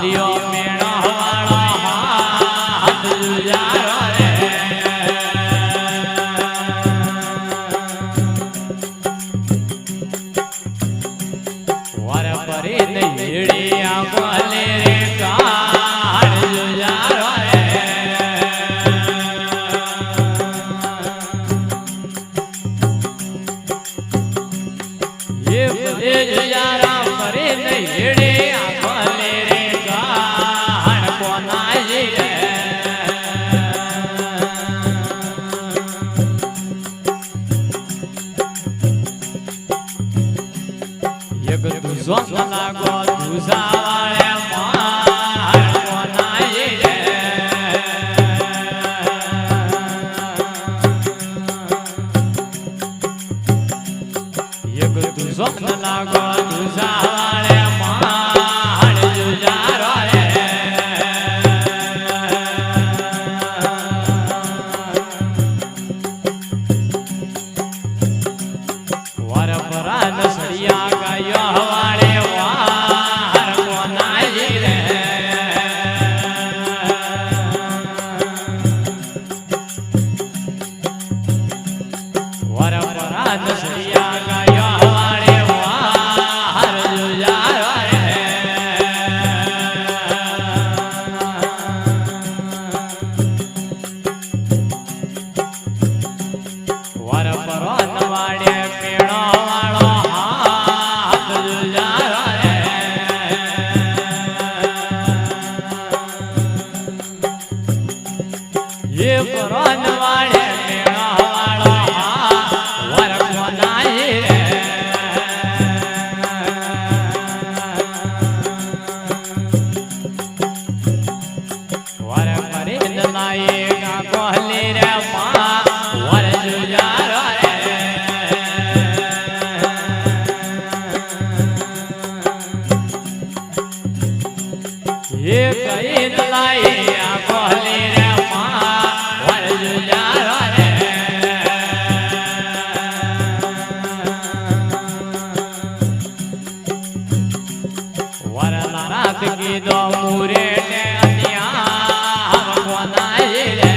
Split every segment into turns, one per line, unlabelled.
लियो मेणो वालो हाथ जुजारो रे वर परी नैड़िया बोले रे काढ़ जुजारो रे ये बोले जुजारा परी नैड़िया बोले रे काढ़ कोनाई रे एक दूसो लागो दूसा वाले मार कोनाई रे एक दूसो लागो दूसा वाले मार जुजारो रे वर परान सड़िया गायो वाले वार कोनाई रे वर परान सड़िया गायो वाले वार जुजारो रे वर परान वाले पेड़ो वालो हाथ जुजारो रे ये परान वाले पेड़ो वालो वर कोनाई रे वर परी लाएगा कोहली रे माँ वर जुजारो रे ये कई लाइया कोहली रे माँ वर जुजारो रे वर रात की दो मुरे ने अनिया कोनाई रे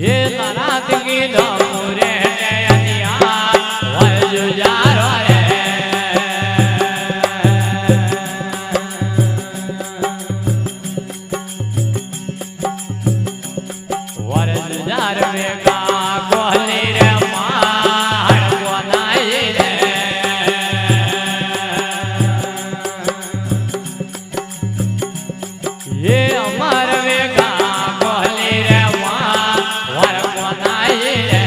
ये रात की दो मुरे ने अनिया वर जुजारो रे वर जुजार वेगा कोहली रे मार कोनाई रे ये अमर वेगा कोहली रे मार वर कोनाई रे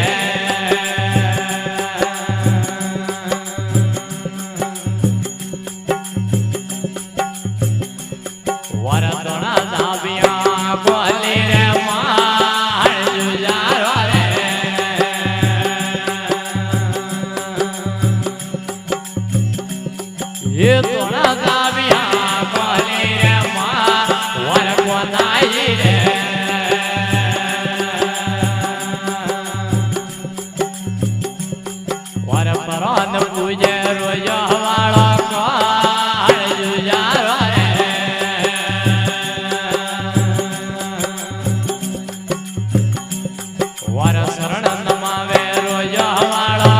वर दोना दाबिया कोहली रे मार जुजारो रे ये दोना दाबिया कोहली रे मार वर कोनाई रे वर परान पूजे रोयो वालो काढ़ जुजारो रे वर शरण नमावे रोयो वालो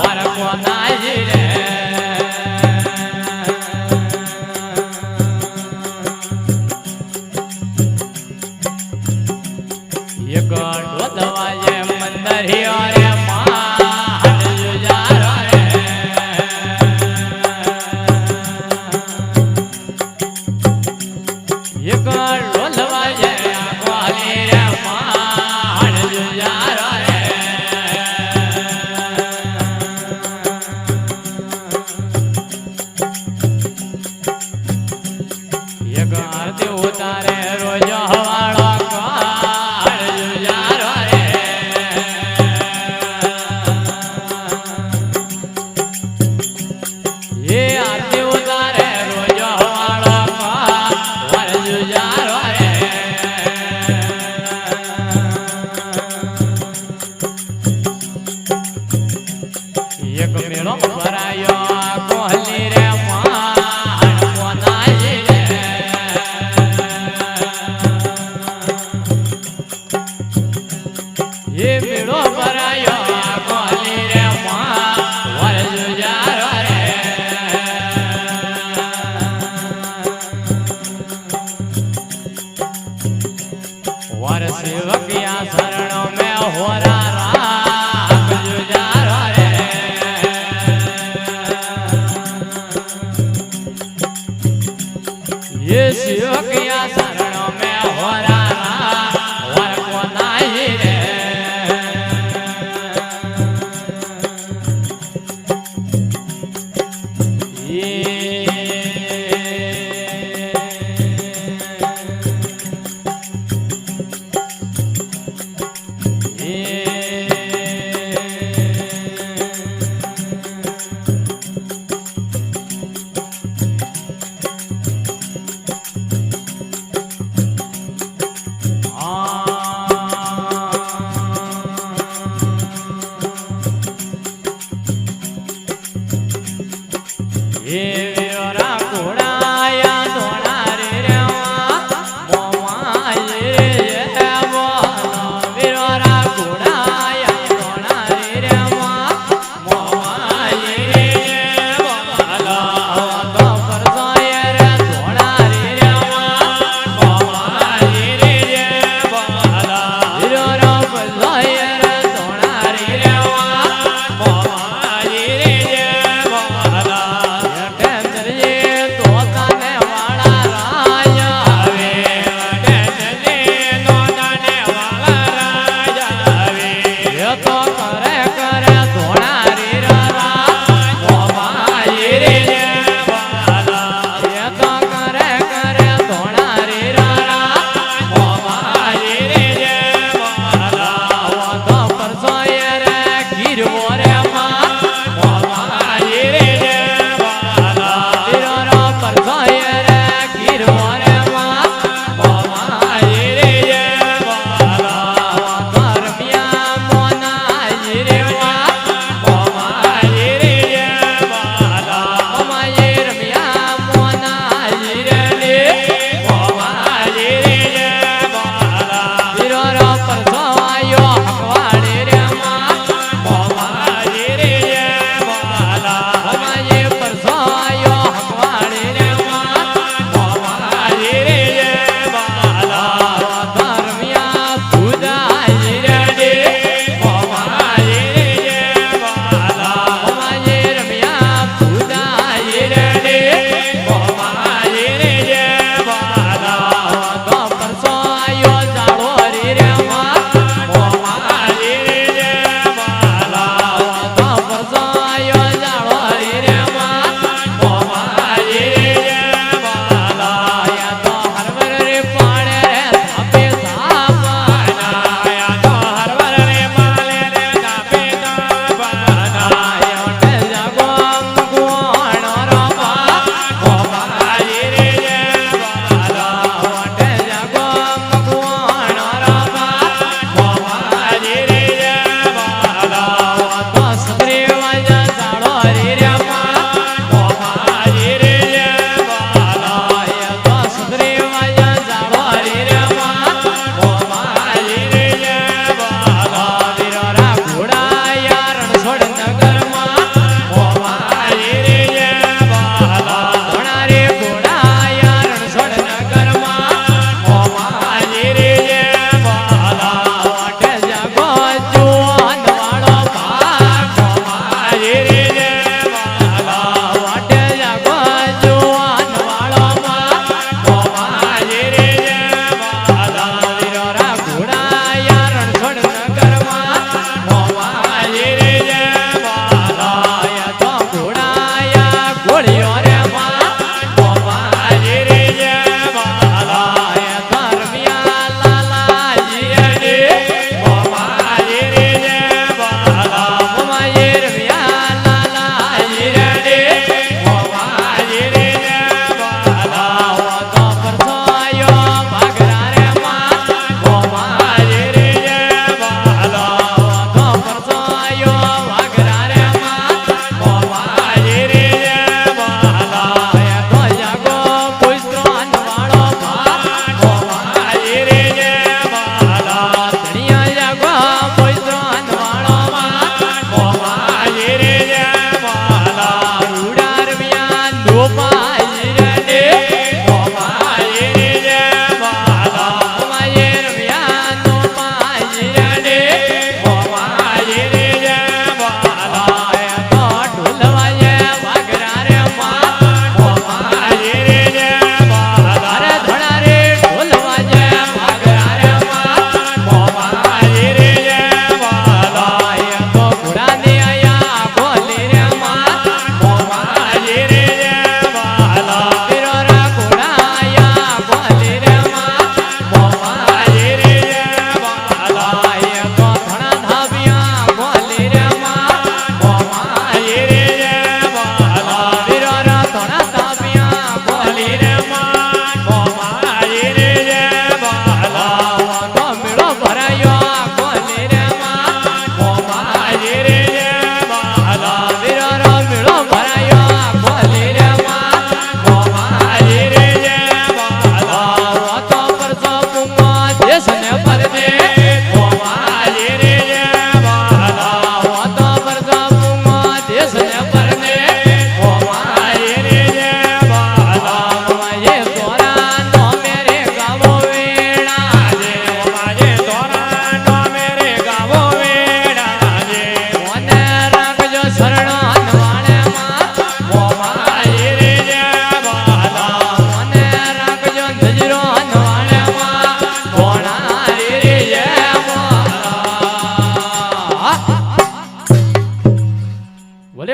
वर कोनाई रे एक दवाजे मंदरियो रे मार जुजारो रे મેળો ભરાયો કોહલી રે માણ કોનાઈ રે એ મેળો ભરાયો કોહલી રે માણ વરજુજારો રે वर सेवकिया शरणों में हो राम जुजारो रे ये सेवकिया शरणों में हो राम वर को नहीं रे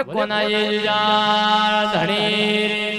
કોના એ જા ધણી